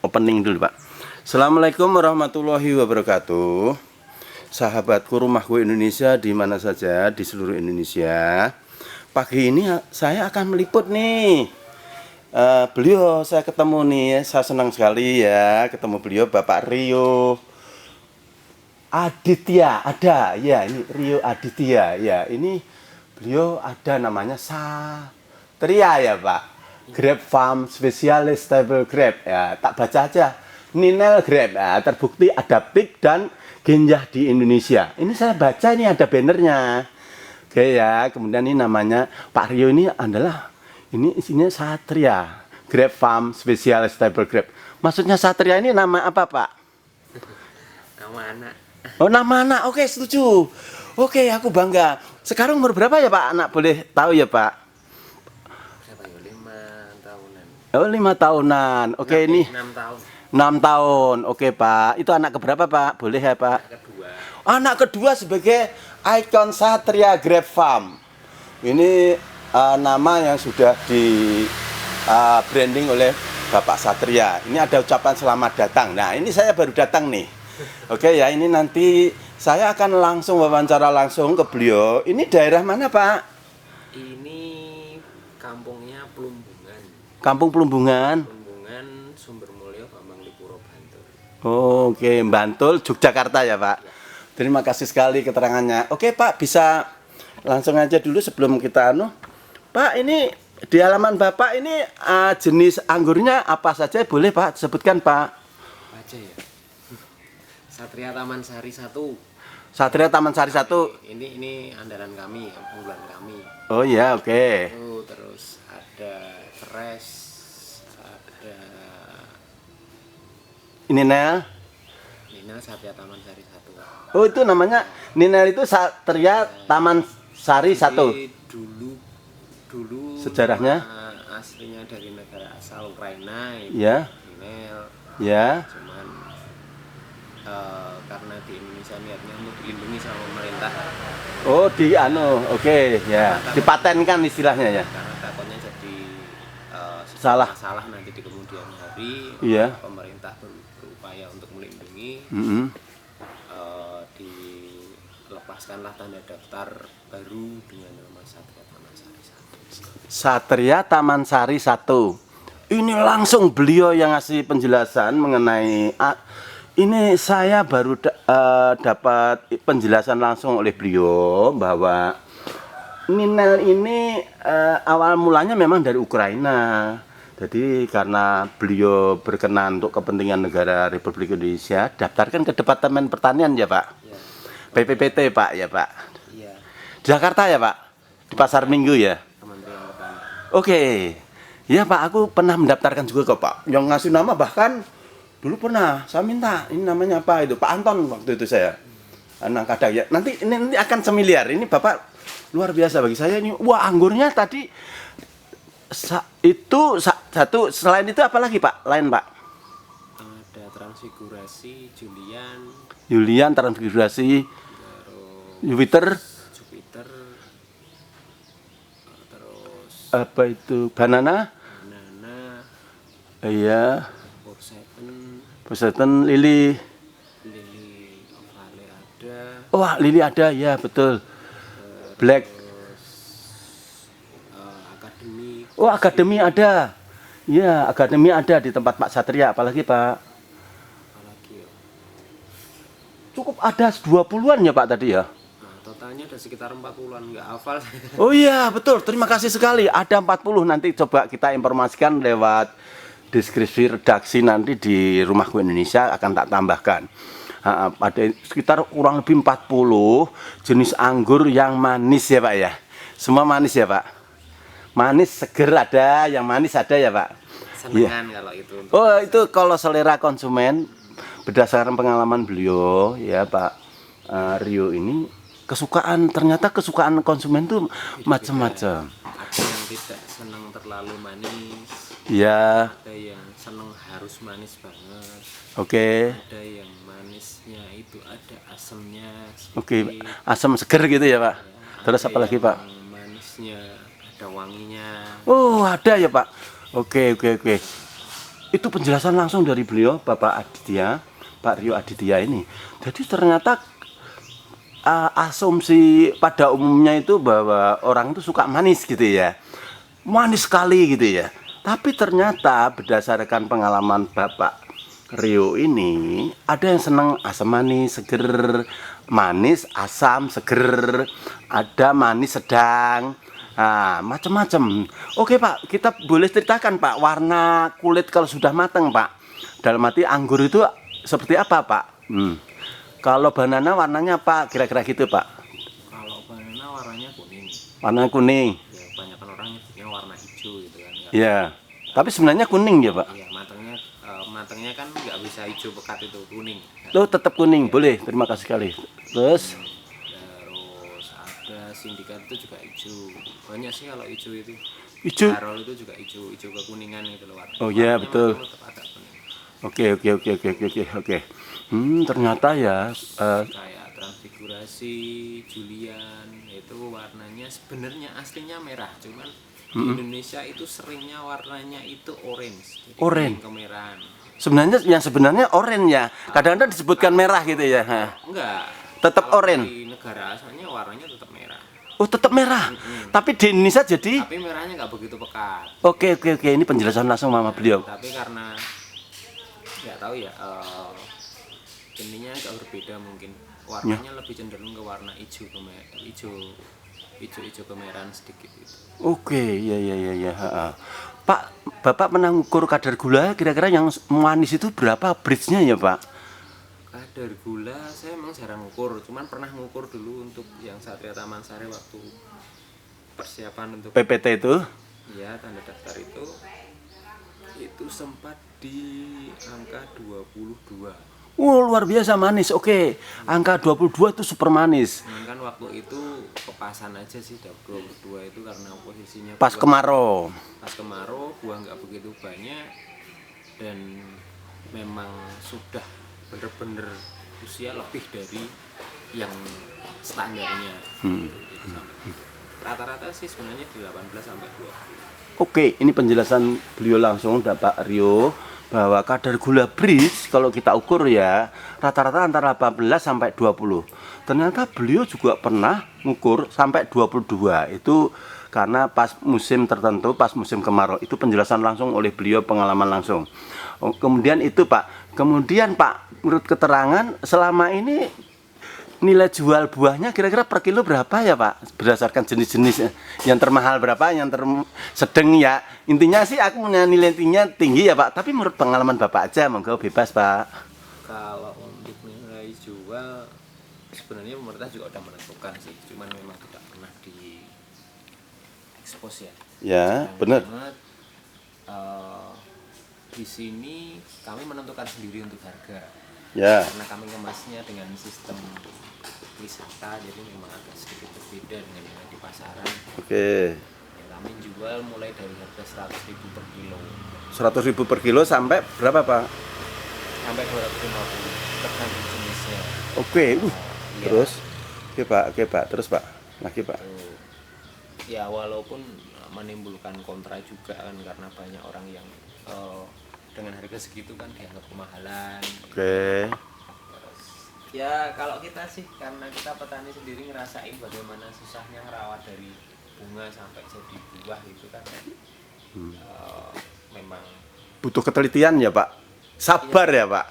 opening dulu Pak. Assalamualaikum warahmatullahi wabarakatuh. Sahabatku Rumahku Indonesia di mana saja di seluruh Indonesia. Pagi ini saya akan meliput nih. Beliau saya ketemu nih, saya senang sekali ya ketemu beliau, Bapak Rio Aditya. Ada ya, ini Rio Aditya ya. Ini beliau ada namanya Satria ya Pak. Grab Farm Spesialis Stable Grab ya, tak baca aja. Ninel Grab ya, terbukti adaptif dan genjah di Indonesia. Ini saya baca, ini ada bannernya. Oke ya, kemudian ini namanya Pak Rio ini adalah, ini isinya Satria Grab Farm Spesialis Stable Grab. Maksudnya Satria ini nama apa Pak? Nama anak. Oh, nama anak. Oke, setuju. Oke, aku bangga. Sekarang umur berapa ya Pak? Anak boleh tahu ya Pak? Berapa ya? 5 tahunan. Oh, 5 tahunan. Oke, ini 6 tahun. 6 tahun. Oke Pak. Itu anak keberapa Pak? Boleh ya Pak? Kedua. Anak kedua sebagai ikon Satria Grab Farm. Ini nama yang sudah di branding oleh Bapak Satria. Ini ada ucapan selamat datang. Nah, ini saya baru datang nih. Oke ya, ini nanti saya akan langsung wawancara langsung ke beliau. Ini daerah mana Pak? Ini kampungnya Plumbungan. Kampung Plumbungan. Plumbungan Sumbermulyo Bambang Lipuro Bantul. Oke, Bantul, Yogyakarta ya Pak. Terima kasih sekali keterangannya. Oke Pak, bisa langsung aja dulu sebelum kita Pak, ini di halaman Bapak ini jenis anggurnya apa saja boleh Pak sebutkan Pak? Aja ya. Satria Taman Sari 1. Satria Taman Sari 1. Ini andalan kami, unggulan kami. Oh iya, oke. Terus ada Keres, ada Ini Nel. Nina Satria Taman Sari 1. Oh, itu namanya Ninel itu Satria Taman Sari 1. Jadi dulu Sejarahnya? Aslinya dari negara asal Ukraina, Ya. Ninel. Ya. Cuman karena di Indonesia niatnya untuk dilindungi sama pemerintah. Oh, oke, ya. Dipatenkan istilahnya ya. Karena takutnya jadi Salah. masalah nanti di kemudian hari. Iya. Pemerintah berupaya untuk melindungi. Dilepaskanlah tanda daftar baru dengan nama Satria Taman Sari 1. Satria Taman Sari 1. Ini langsung beliau yang ngasih penjelasan mengenai ini saya baru dapat penjelasan langsung oleh beliau bahwa Ninel ini awal mulanya memang dari Ukraina. Jadi karena beliau berkenan untuk kepentingan negara Republik Indonesia, daftarkan ke Departemen Pertanian ya Pak. Ya. PPPT Pak ya Pak. Iya. Di Jakarta ya Pak. Di Pasar Minggu ya. Kementerian Pertanian. Oke. Ya Pak, aku pernah mendaftarkan juga kok Pak. Yang ngasih nama bahkan dulu pernah saya minta, ini namanya apa itu? Pak Anton waktu itu saya. Anak kadang ya. Nanti akan semiliar. Ini Bapak luar biasa bagi saya ini. Wah, anggurnya tadi itu satu, selain itu apa lagi Pak? Lain Pak? Ada Transfigurasi, Julian, Transfigurasi, Jupiter, terus apa itu? Banana? Iya. Poseidon, Lily Ovale ada. Wah, Lily ada ya, betul. Black. Akademi. Oh, Akademi ada. Ya, Akademi ada di tempat Pak Satria, apalagi Pak? Apalagi ya. Cukup ada 20-an ya Pak tadi ya? Nah, totalnya ada sekitar 40-an, nggak hafal. Oh iya, betul. Terima kasih sekali. Ada 40, nanti coba kita informasikan lewat deskripsi redaksi nanti di Rumahku Indonesia akan tak tambahkan. Ada sekitar kurang lebih 40 jenis anggur yang manis ya Pak ya. Semua manis ya Pak. Manis seger ada, yang manis ada ya Pak. Senengan ya. Kalau itu. Oh, itu kalau selera konsumen berdasarkan pengalaman beliau ya Pak Rio ini ternyata kesukaan konsumen tuh macam-macam. Ada yang tidak senang terlalu manis. Ya. Ada yang senang harus manis banget. Oke. Ada yang manisnya itu ada asamnya. Oke, asam seger gitu ya Pak. Terus apa lagi Pak? Manisnya ada wanginya. Oh, ada ya Pak. Oke. itu penjelasan langsung dari beliau, Bapak Aditya, Pak Rio Aditya ini. Jadi ternyata asumsi pada umumnya itu bahwa orang itu suka manis gitu ya. Manis sekali gitu ya. Tapi ternyata berdasarkan pengalaman Bapak Rio ini, ada yang senang asam manis, seger, manis, asam, seger, ada manis sedang. Nah, macam-macam. Oke Pak, kita boleh ceritakan Pak, warna kulit kalau sudah matang Pak. Dalam arti anggur itu seperti apa Pak? Kalau banana warnanya apa? Kira-kira gitu Pak. Kalau banana warnanya kuning. Warna kuning. Ya, kebanyakan orang nyebutnya warna hijau gitu kan. Ya. Tapi sebenarnya kuning ya Pak. Iya, matangnya kan nggak bisa hijau pekat, itu kuning. Tuh tetap kuning, boleh. Terima kasih sekali. Terus Ada sindikat itu juga hijau. Banyak sih kalau hijau itu. hijau. Karol itu juga hijau kekuningan gitu loh warnanya. Oh iya, Warnanya betul. memang tetap agak kuning. Oke. Ternyata ya Kayak transfigurasi, Julian itu warnanya sebenarnya aslinya merah, cuman di Indonesia itu seringnya warnanya itu orange. Jadi Orange. kemerahan. sebenarnya oranye ya. Kadang-kadang disebutkan merah gitu ya. Enggak. Tetap Kalau orange. di negara asalnya warnanya tetap merah. Oh, tetap merah. Tapi di Indonesia jadi Tapi merahnya nggak begitu pekat. Oke. Ini penjelasan langsung Mama beliau. Tapi karena nggak tahu ya, ininya agak berbeda mungkin. Warnanya lebih cenderung ke warna hijau kemerahan sedikit itu. Oke, ya. Pak, Bapak pernah ngukur kadar gula kira-kira yang manis itu berapa bridge-nya ya, Pak? Kadar gula saya emang jarang ngukur, cuman pernah ngukur dulu untuk yang Satria Taman Sari waktu persiapan untuk PPT itu? ya tanda daftar itu sempat di angka 22. Luar biasa manis. Oke. Angka 22 itu super manis. Kan waktu itu kepasan aja sih 22 itu karena posisinya Pas kemarau. Buah nggak begitu banyak dan memang sudah bener-bener usia lebih dari yang standarnya. Rata-rata sih sebenarnya di 18 sampai 20. Oke, ini penjelasan beliau langsung Pak Rio bahwa kadar gula bridge kalau kita ukur ya rata-rata antara 18 sampai 20. Ternyata beliau juga pernah mengukur sampai 22. Itu karena pas musim tertentu, pas musim kemarau. Itu penjelasan langsung oleh beliau, pengalaman langsung. Kemudian itu Pak, menurut keterangan selama ini nilai jual buahnya kira-kira per kilo berapa ya Pak? Berdasarkan jenis-jenis yang termahal berapa, yang sedang ya. Intinya sih aku punya nilai tinggi ya Pak. Tapi menurut pengalaman Bapak aja, monggo bebas Pak. Kalau untuk nilai jual sebenarnya pemerintah juga udah menentukan sih, cuman memang tidak pernah di expose ya. Ya, benar. Di sini kami menentukan sendiri untuk harga. Ya. Karena kami kemasnya dengan sistem wisata, jadi memang agak sedikit berbeda dengan yang di pasaran. Oke. Ya, kami jual mulai dari harga 100.000 per kilo. 100.000 per kilo sampai berapa Pak? Sampai 250 tergantung jenisnya. Oke. Ya, Terus? Oke Pak. Terus Pak? Lagi Pak. ya walaupun menimbulkan kontra juga kan, karena banyak orang yang dengan harga segitu kan dianggap kemahalan. Oke. Ya kalau kita sih, karena kita petani sendiri ngerasain bagaimana susahnya merawat dari bunga sampai jadi buah itu kan. Memang Butuh ketelitian ya Pak. Sabar ya Pak.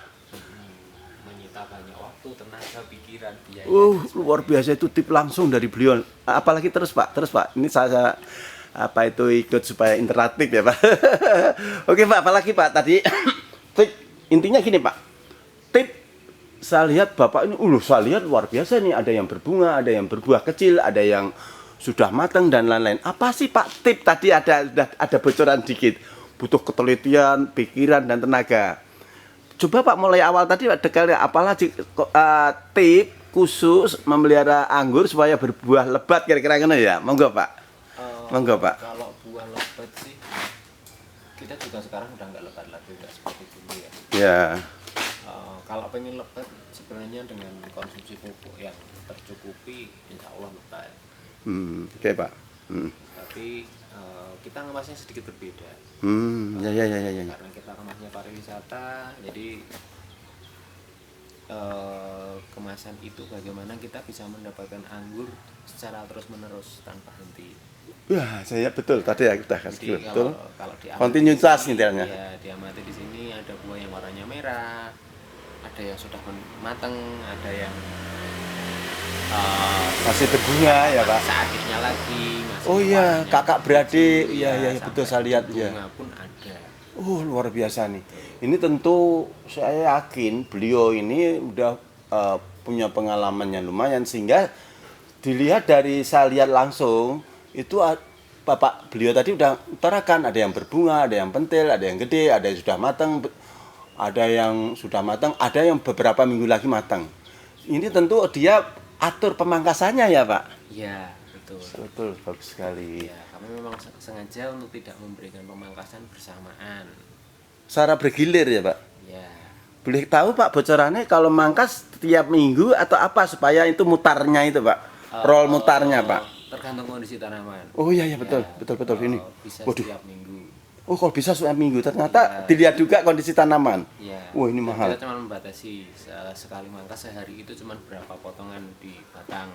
menyita banyak waktu, tenaga, pikiran, biaya. Luar biasa itu tip langsung dari beliau. Apalagi terus Pak. Ini saya ikut supaya interaktif ya Pak. Oke Pak, apalagi Pak tadi. Intinya gini Pak. Tip saya lihat Bapak ini, saya lihat luar biasa nih, ada yang berbunga, ada yang berbuah kecil, ada yang sudah matang dan lain-lain. Apa sih Pak tip tadi, ada bocoran dikit. Butuh ketelitian, pikiran dan tenaga. Coba Pak mulai awal tadi detailnya apalagi tip khusus memelihara anggur supaya berbuah lebat kira-kira gitu ya. Monggo Pak. Monggo Pak. Kalau buah lebat sih kita juga sekarang udah nggak lebat lagi, nggak seperti dulu ya. Ya. Kalau pengen lebat sebenarnya dengan konsumsi pupuk yang tercukupi, insya Allah lebat. Oke Pak. Tapi kita ngemasnya sedikit berbeda. Ya. Karena kita kemasnya pariwisata, jadi kemasan itu bagaimana kita bisa mendapatkan anggur secara terus menerus tanpa henti. Wah, saya betul tadi ya kita kasih Jadi betul. kalau Kontinuitas intinya. ya diamati di sini ada buah yang warnanya merah, ada yang sudah matang, ada yang Masih berbunga ya, Pak. seadiknya lagi masih Oh iya, warnanya kakak beradik. hijau, Iya, betul saya lihat ya. bunga pun ada. Luar biasa nih. Ini tentu saya yakin beliau ini udah punya pengalaman yang lumayan sehingga dilihat dari saya lihat langsung itu Bapak beliau tadi udah utarakan ada yang berbunga, ada yang pentil, ada yang gede, ada yang sudah matang, ada yang sudah matang, ada yang beberapa minggu lagi matang. Ini tentu dia atur pemangkasannya ya, Pak. Iya, betul. Betul, bagus sekali. Ya, kami memang sengaja untuk tidak memberikan pemangkasan bersamaan. Secara bergilir ya, Pak. Ya, Boleh tahu Pak bocorannya kalau mangkas tiap minggu atau apa supaya itu mutarnya itu Pak? Roll mutarnya Pak. tergantung kondisi tanaman. Oh iya betul, Ya, betul ini. Bisa Waduh. setiap minggu. Oh kalau bisa setiap minggu ternyata dilihat juga kondisi tanaman. Ya. Wah ini mahal. Kita cuma membatasi sekali mangkas sehari itu cuma berapa potongan di batang.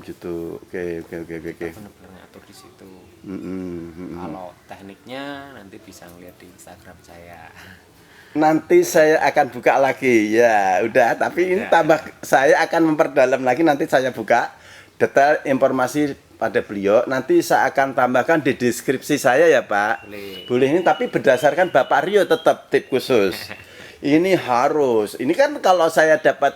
Gitu. Oke. Benar-benar ngatur di situ. Kalau tekniknya nanti bisa ngeliat di Instagram saya. Nanti saya akan buka lagi ya, udah. Tapi ini tambah saya akan memperdalam lagi. Nanti saya buka detail informasi pada beliau. Nanti saya akan tambahkan di deskripsi saya ya Pak. Boleh ini tapi berdasarkan Bapak Rio tetap tip khusus. Ini harus. Ini kan kalau saya dapat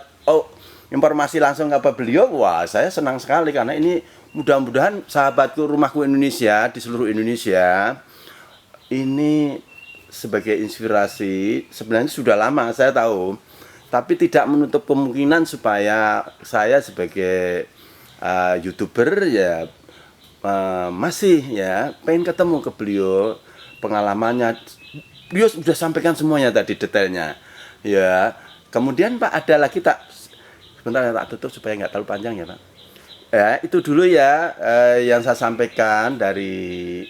informasi langsung ke beliau, wah saya senang sekali karena ini mudah-mudahan sahabatku Rumahku Indonesia di seluruh Indonesia ini sebagai inspirasi. Sebenarnya sudah lama saya tahu, tapi tidak menutup kemungkinan supaya saya sebagai YouTuber ya masih ya pengen ketemu ke beliau, pengalamannya beliau sudah sampaikan semuanya tadi detailnya ya. Kemudian Pak ada lagi sebentar tak tutup supaya nggak terlalu panjang ya Pak ya. Itu dulu ya yang saya sampaikan dari